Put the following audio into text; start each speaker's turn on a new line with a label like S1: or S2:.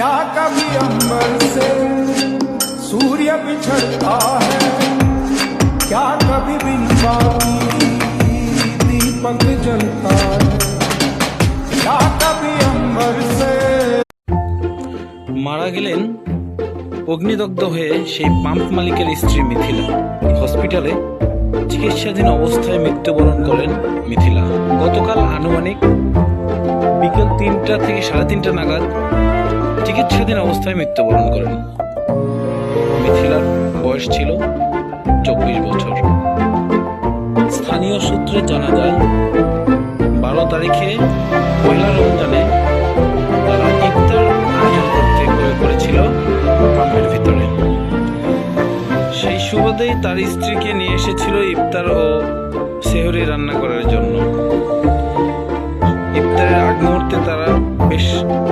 S1: क्या कभी अंबर से सूर्य बिछड़ता है, क्या कभी बिन बाती दीपक जलता है, क्या कभी अंबर से।
S2: মারা গেলেন অগ্নিদগ্ধ হয়ে সেই পাম্প মালিকের স্ত্রী মিথিলা। হসপিটালে চিকিৎসাধীন অবস্থায় মৃত্যুবরণ করেন মিথিলা। গতকাল আনুমানিক বিকেল 3টা থেকে 3:30 নাগাদ চিকিৎসাধীন অবস্থায় মৃত্যুবরণ করেন। মিথিলার বয়স ছিল 24 বছর। স্থানীয় সূত্রে জানা যায় 12 তারিখে পয়লা রমজানে তারা ইফতার আয়োজন করেছিল পাম্পের ভিতরে। সেই সুবাদেই তার স্ত্রীকে নিয়ে এসেছিল ইফতার ও সেহরি রান্না করার জন্য। ইফতারের আগ মুহূর্তে তারা বেশ